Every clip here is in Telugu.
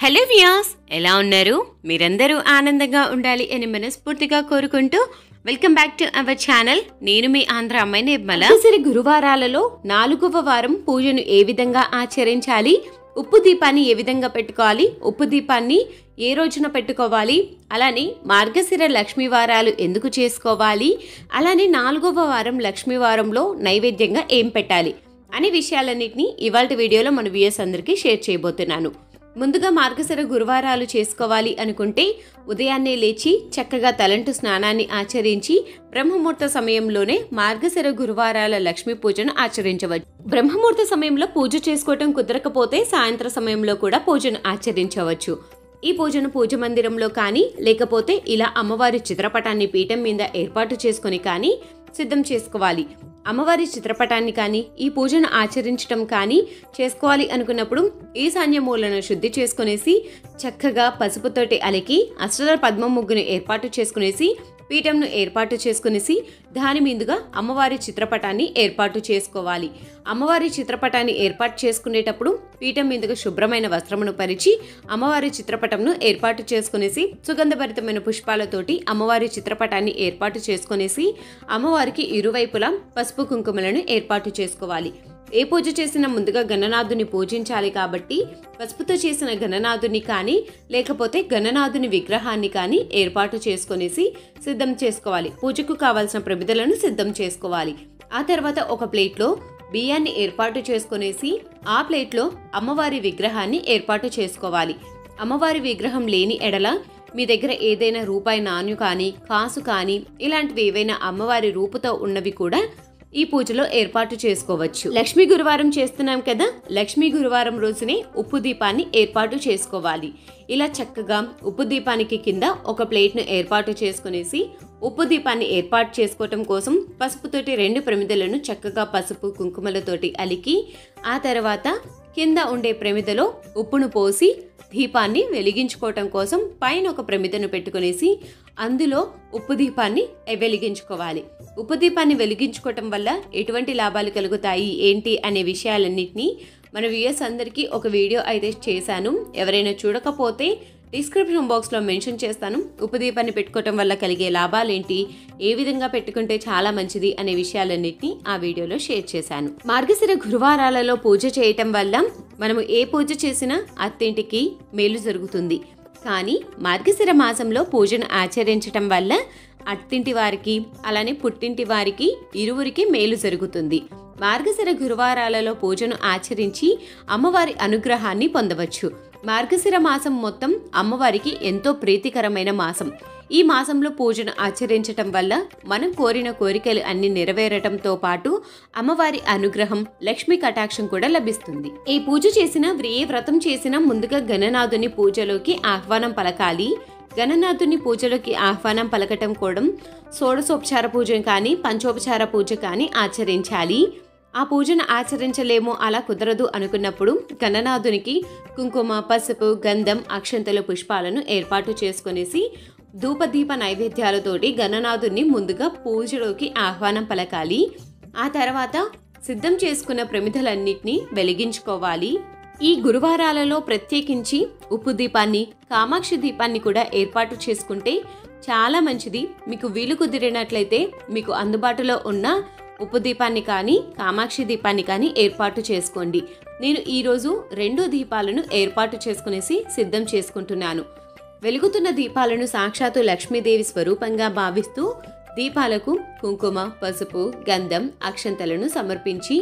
హలో వ్యూయర్స్, ఎలా ఉన్నారు? మీరందరూ ఆనందంగా ఉండాలి అని మనస్ఫూర్తిగా కోరుకుంటూ welcome back to our channel. నేను మీ ఆంధ్ర అమ్మాయి నిర్మల. మార్గశిర గురువారాలలో 4వ వారం పూజను ఏ విధంగా ఆచరించాలి, ఉప్పు దీపాన్ని ఏ విధంగా పెట్టుకోవాలి, ఉప్పు దీపాన్ని ఏ రోజున పెట్టుకోవాలి, అలానే మార్గశిర లక్ష్మీ వారాలు ఎందుకు చేసుకోవాలి, అలానే 4వ వారం లక్ష్మీ వారంలో నైవేద్యంగా ఏం పెట్టాలి అనే విషయాలన్నింటినీ ఇవాళ వీడియోలో మన వ్యూయర్స్ అందరికీ షేర్ చేయబోతున్నాను. ముందుగా మార్గశిర గురువారాలు చేసుకోవాలి అనుకుంటే ఉదయాన్నే లేచి చక్కగా తలంటు స్నానాన్ని ఆచరించి బ్రహ్మముహూర్త సమయంలోనే మార్గశిర గురువారాల లక్ష్మీ పూజను ఆచరించవచ్చు. బ్రహ్మముహూర్త సమయంలో పూజ చేసుకోవటం కుదరకపోతే సాయంత్రం సమయంలో కూడా పూజను ఆచరించవచ్చు. ఈ పూజను పూజ మందిరంలో కానీ లేకపోతే ఇలా అమ్మవారి చిత్రపటాన్ని పీఠం మీద ఏర్పాటు చేసుకొని కానీ సిద్ధం చేసుకోవాలి. అమ్మవారి చిత్రపటాన్ని కానీ ఈ పూజను ఆచరించడం కానీ చేసుకోవాలి అనుకున్నప్పుడు ఈశాన్య మూలను శుద్ధి చేసుకునేసి చక్కగా పసుపుతోటి అలికి అష్టదళ పద్మ ముగ్గును ఏర్పాటు చేసుకునేసి పీఠంను ఏర్పాటు చేసుకునేసి దాని మీదుగా అమ్మవారి చిత్రపటాన్ని ఏర్పాటు చేసుకోవాలి. అమ్మవారి చిత్రపటాన్ని ఏర్పాటు చేసుకునేటప్పుడు పీఠం మీదుగా శుభ్రమైన వస్త్రమును పరిచి అమ్మవారి చిత్రపటంను ఏర్పాటు చేసుకునేసి సుగంధభరితమైన పుష్పాలతోటి అమ్మవారి చిత్రపటాన్ని ఏర్పాటు చేసుకునేసి అమ్మవారికి ఇరువైపులా పసుపు కుంకుమలను ఏర్పాటు చేసుకోవాలి. ఏ పూజ చేసినా ముందుగా గణనాథుని పూజించాలి కాబట్టి పసుపుతో చేసిన గణనాథుని కానీ లేకపోతే గణనాథుని విగ్రహాన్ని కానీ ఏర్పాటు చేసుకునేసి సిద్ధం చేసుకోవాలి. పూజకు కావాల్సిన ప్రమిదలను సిద్ధం చేసుకోవాలి. ఆ తర్వాత ఒక ప్లేట్లో బియ్యాన్ని ఏర్పాటు చేసుకునేసి ఆ ప్లేట్లో అమ్మవారి విగ్రహాన్ని ఏర్పాటు చేసుకోవాలి. అమ్మవారి విగ్రహం లేని ఎడల మీ దగ్గర ఏదైనా రూపాయి నాణ్యం కానీ కాసు కానీ ఇలాంటివి ఏవైనా అమ్మవారి రూపుతో ఉన్నవి కూడా ఈ పూజలో ఏర్పాటు చేసుకోవచ్చు. లక్ష్మీ గురువారం చేస్తున్నాం కదా, లక్ష్మీ గురువారం రోజునే ఉప్పు దీపాన్ని ఏర్పాటు చేసుకోవాలి. ఇలా చక్కగా ఉప్పు దీపానికి కింద ఒక ప్లేట్ను ఏర్పాటు చేసుకునేసి ఉప్పు దీపాన్ని ఏర్పాటు చేసుకోవటం కోసం పసుపుతోటి 2 ప్రమిదలను చక్కగా పసుపు కుంకుమలతోటి అలికి ఆ తర్వాత కింద ఉండే ప్రమిదలో ఉప్పును పోసి దీపాన్ని వెలిగించుకోవటం కోసం పైన ఒక ప్రమిదను పెట్టుకునేసి అందులో ఉప్పు దీపాన్ని వెలిగించుకోవాలి. ఉప్పు దీపాన్ని వెలిగించుకోవటం వల్ల ఎటువంటి లాభాలు కలుగుతాయి ఏంటి అనే విషయాలన్నింటినీ మన వ్యూయర్స్ అందరికీ ఒక వీడియో అయితే చేశాను. ఎవరైనా చూడకపోతే డిస్క్రిప్షన్ బాక్స్లో మెన్షన్ చేస్తాను. ఉప్పు దీపాన్ని పెట్టుకోవటం వల్ల కలిగే లాభాలేంటి, ఏ విధంగా పెట్టుకుంటే చాలా మంచిది అనే విషయాలన్నింటినీ ఆ వీడియోలో షేర్ చేశాను. మార్గశిర గురువారాలలో పూజ చేయటం వల్ల మనము ఏ పూజ చేసినా అత్తింటికి మేలు జరుగుతుంది. కానీ మార్గశిర మాసంలో పూజను ఆచరించటం వల్ల అత్తింటి వారికి అలానే పుట్టింటి వారికి ఇరువురికి మేలు జరుగుతుంది. మార్గశిర గురువారాలలో పూజను ఆచరించి అమ్మవారి అనుగ్రహాన్ని పొందవచ్చు. మార్గశిర మాసం మొత్తం అమ్మవారికి ఎంతో ప్రీతికరమైన మాసం. ఈ మాసంలో పూజను ఆచరించటం వల్ల మనం కోరిన కోరికలు అన్ని నెరవేరటంతో పాటు అమ్మవారి అనుగ్రహం, లక్ష్మీ కటాక్షం కూడా లభిస్తుంది. ఈ పూజ చేసిన ఏ వ్రతం చేసినా ముందుగా గణనాథుని పూజలోకి ఆహ్వానం పలకాలి. గణనాథుని పూజలోకి ఆహ్వానం పలకటం కూడా షోడశోపచార పూజ కానీ పంచోపచార పూజ కానీ ఆచరించాలి. ఆ పూజను ఆచరించలేమో, అలా కుదరదు అనుకున్నప్పుడు గణనాథునికి కుంకుమ, పసుపు, గంధం, అక్షంతలు, పుష్పాలను ఏర్పాటు చేసుకునేసి ధూపదీప నైవేద్యాలతోటి గణనాథుని ముందుగా పూజలోకి ఆహ్వానం పలకాలి. ఆ తర్వాత సిద్ధం చేసుకున్న ప్రమిదలన్నింటినీ వెలిగించుకోవాలి. ఈ గురువారాలలో ప్రత్యేకించి ఉప్పు దీపాన్ని, కామాక్షి దీపాన్ని కూడా ఏర్పాటు చేసుకుంటే చాలా మంచిది. మీకు వీలు కుదిరినట్లయితే మీకు అందుబాటులో ఉన్న ఉప్పు దీపాన్ని కానీ కామాక్షి దీపాన్ని కానీ ఏర్పాటు చేసుకోండి. నేను ఈరోజు 2 దీపాలను ఏర్పాటు చేసుకునేసి సిద్ధం చేసుకుంటున్నాను. వెలుగుతున్న దీపాలను సాక్షాత్తు లక్ష్మీదేవి స్వరూపంగా భావిస్తూ దీపాలకు కుంకుమ, పసుపు, గంధం, అక్షంతలను సమర్పించి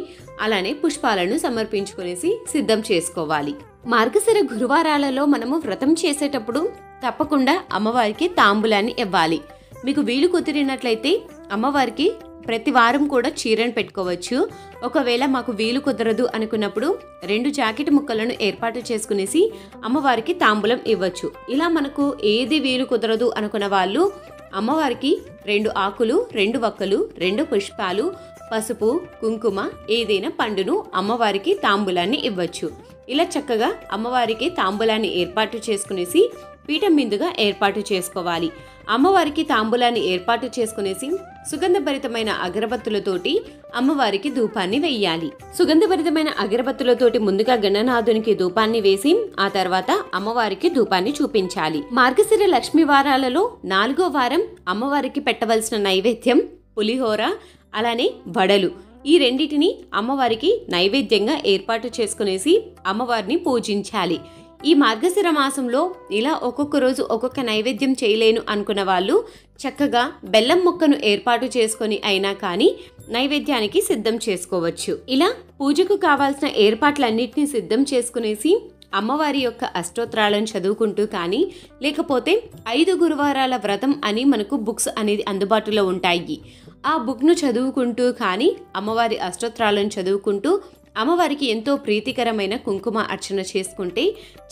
అలానే పుష్పాలను సమర్పించుకునేసి సిద్ధం చేసుకోవాలి. మార్గశిర గురువారాలలో మనము వ్రతం చేసేటప్పుడు తప్పకుండా అమ్మవారికి తాంబూలాన్ని ఇవ్వాలి. మీకు వీలు కుదిరినట్లయితే అమ్మవారికి ప్రతి వారం కూడా చీరను పెట్టుకోవచ్చు. ఒకవేళ మాకు వీలు కుదరదు అనుకున్నప్పుడు 2 జాకెట్ ముక్కలను ఏర్పాటు చేసుకునేసి అమ్మవారికి తాంబూలం ఇవ్వచ్చు. ఇలా మనకు ఏది వీలు కుదరదు అనుకున్న వాళ్ళు అమ్మవారికి 2 ఆకులు, 2 వక్కలు, 2 పుష్పాలు, పసుపు, కుంకుమ, ఏదైనా పండును అమ్మవారికి తాంబూలాన్ని ఇవ్వచ్చు. ఇలా చక్కగా అమ్మవారికి తాంబూలాన్ని ఏర్పాటు చేసుకునేసి పీఠం మీదుగా ఏర్పాటు చేసుకోవాలి. అమ్మవారికి తాంబూలాన్ని ఏర్పాటు చేసుకునేసి సుగంధభరితమైన అగరబత్తులతోటి అమ్మవారికి ధూపాన్ని వెయ్యాలి. సుగంధభరితమైన అగరబత్తులతోటి ముందుగా గణనాథునికి ధూపాన్ని వేసి ఆ తర్వాత అమ్మవారికి ధూపాన్ని చూపించాలి. మార్గశిర లక్ష్మీ వారాలలో 4వ వారం అమ్మవారికి పెట్టవలసిన నైవేద్యం పులిహోర, అలానే వడలు. ఈ రెండిటిని అమ్మవారికి నైవేద్యంగా ఏర్పాటు చేసుకునేసి అమ్మవారిని పూజించాలి. ఈ మార్గశిర మాసంలో ఇలా ఒక్కొక్క రోజు ఒక్కొక్క నైవేద్యం చేయలేను అనుకున్న వాళ్ళు చక్కగా బెల్లం ముక్కను ఏర్పాటు చేసుకొని అయినా కానీ నైవేద్యానికి సిద్ధం చేసుకోవచ్చు. ఇలా పూజకు కావాల్సిన ఏర్పాట్లన్నింటినీ సిద్ధం చేసుకునేసి అమ్మవారి యొక్క అష్టోత్తరాలను చదువుకుంటూ కానీ లేకపోతే 5 గురువారాల వ్రతం అని మనకు బుక్స్ అనేది అందుబాటులో ఉంటాయి. ఆ బుక్ను చదువుకుంటూ కానీ అమ్మవారి అష్టోత్తరాలను చదువుకుంటూ అమ్మవారికి ఎంతో ప్రీతికరమైన కుంకుమ అర్చన చేసుకుంటే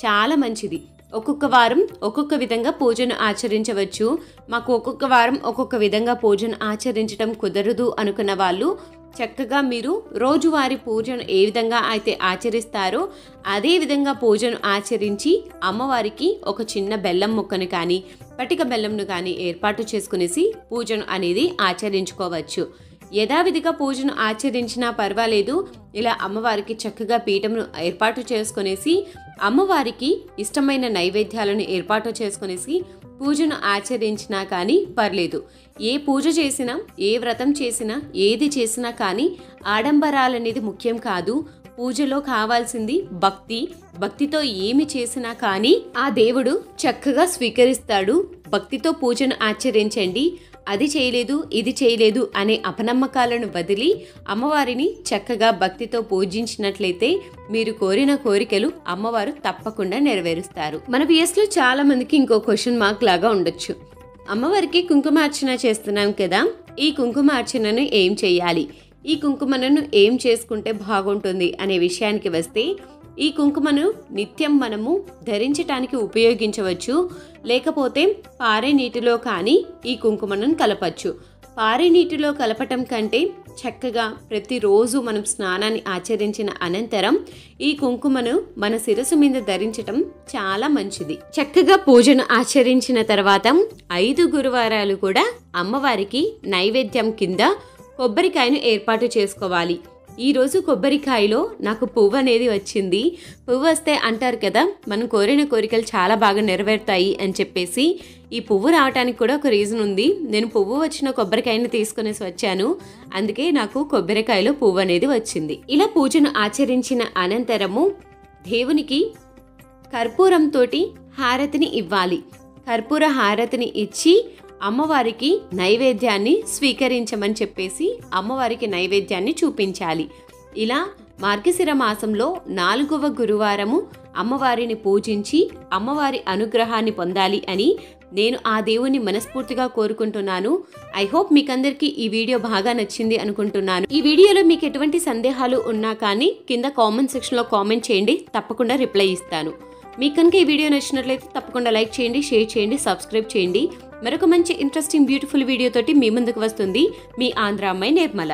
చాలా మంచిది. ఒక్కొక్క వారం ఒక్కొక్క విధంగా పూజను ఆచరించవచ్చు. మాకు ఒక్కొక్క వారం ఒక్కొక్క విధంగా పూజను ఆచరించడం కుదరదు అనుకున్న వాళ్ళు చక్కగా మీరు రోజువారీ పూజను ఏ విధంగా అయితే ఆచరిస్తారో అదే విధంగా పూజను ఆచరించి అమ్మవారికి ఒక చిన్న బెల్లం ముక్కను కానీ పటిక బెల్లంను కానీ ఏర్పాటు చేసుకునేసి పూజను అనేది ఆచరించుకోవచ్చు. యథావిధిగా పూజను ఆచరించినా పర్వాలేదు. ఇలా అమ్మవారికి చక్కగా పీఠమును ఏర్పాటు చేసుకునేసి అమ్మవారికి ఇష్టమైన నైవేద్యాలను ఏర్పాటు చేసుకునేసి పూజను ఆచరించినా కానీ పర్లేదు. ఏ పూజ చేసినా ఏ వ్రతం చేసినా ఏది చేసినా కానీ ఆడంబరాలనేది ముఖ్యం కాదు. పూజలో కావాల్సింది భక్తి. భక్తితో ఏమి చేసినా కానీ ఆ దేవుడు చక్కగా స్వీకరిస్తాడు. భక్తితో పూజను ఆచరించండి. అది చేయలేదు ఇది చేయలేదు అనే అపనమ్మకాలను వదిలి అమ్మవారిని చక్కగా భక్తితో పూజించినట్లయితే మీరు కోరిన కోరికలు అమ్మవారు తప్పకుండా నెరవేరుస్తారు. మన వ్యూయర్స్లో చాలా మందికి ఇంకో క్వశ్చన్ మార్క్ లాగా ఉండొచ్చు. అమ్మవారికి కుంకుమార్చన చేస్తున్నాం కదా, ఈ కుంకుమార్చనను ఏం చేయాలి, ఈ కుంకుమను ఏం చేసుకుంటే బాగుంటుంది అనే విషయానికి వస్తే ఈ కుంకుమను నిత్యం మనము ధరించటానికి ఉపయోగించవచ్చు. లేకపోతే పారే నీటిలో కానీ ఈ కుంకుమను కలపచ్చు. పారే నీటిలో కలపటం కంటే చక్కగా ప్రతిరోజు మనం స్నానాన్ని ఆచరించిన అనంతరం ఈ కుంకుమను మన శిరస్సు మీద ధరించటం చాలా మంచిది. చక్కగా పూజను ఆచరించిన తర్వాత 5 గురువారాలు కూడా అమ్మవారికి నైవేద్యం కింద కొబ్బరికాయను ఏర్పాటు చేసుకోవాలి. ఈరోజు కొబ్బరికాయలో నాకు పువ్వు అనేది వచ్చింది. పువ్వు వస్తే అంటారు కదా మనం కోరిన కోరికలు చాలా బాగా నెరవేరుతాయి అని చెప్పేసి. ఈ పువ్వు రావడానికి కూడా ఒక రీజన్ ఉంది. నేను పువ్వు వచ్చిన కొబ్బరికాయని తీసుకునేసి వచ్చాను, అందుకే నాకు కొబ్బరికాయలో పువ్వు అనేది వచ్చింది. ఇలా పూజను ఆచరించిన అనంతరము దేవునికి కర్పూరంతో హారతిని ఇవ్వాలి. కర్పూర హారతిని ఇచ్చి అమ్మవారికి నైవేద్యాన్ని స్వీకరించమని చెప్పేసి అమ్మవారికి నైవేద్యాన్ని చూపించాలి. ఇలా మార్గశిర మాసంలో 4వ గురువారము అమ్మవారిని పూజించి అమ్మవారి అనుగ్రహాన్ని పొందాలి అని నేను ఆ దేవుని మనస్ఫూర్తిగా కోరుకుంటున్నాను. ఐ హోప్ మీకందరికీ ఈ వీడియో బాగా నచ్చింది అనుకుంటున్నాను. ఈ వీడియోలో మీకు ఎటువంటి సందేహాలు ఉన్నా కానీ కింద కామెంట్ సెక్షన్లో కామెంట్ చేయండి, తప్పకుండా రిప్లై ఇస్తాను. మీకు కనుక ఈ వీడియో నచ్చినట్లయితే తప్పకుండా లైక్ చేయండి, షేర్ చేయండి, సబ్స్క్రైబ్ చేయండి. మరొక మంచి ఇంట్రెస్టింగ్ బ్యూటిఫుల్ వీడియోతోటి మీ ముందుకు వస్తుంది మీ ఆంధ్ర అమ్మాయి నిర్మల.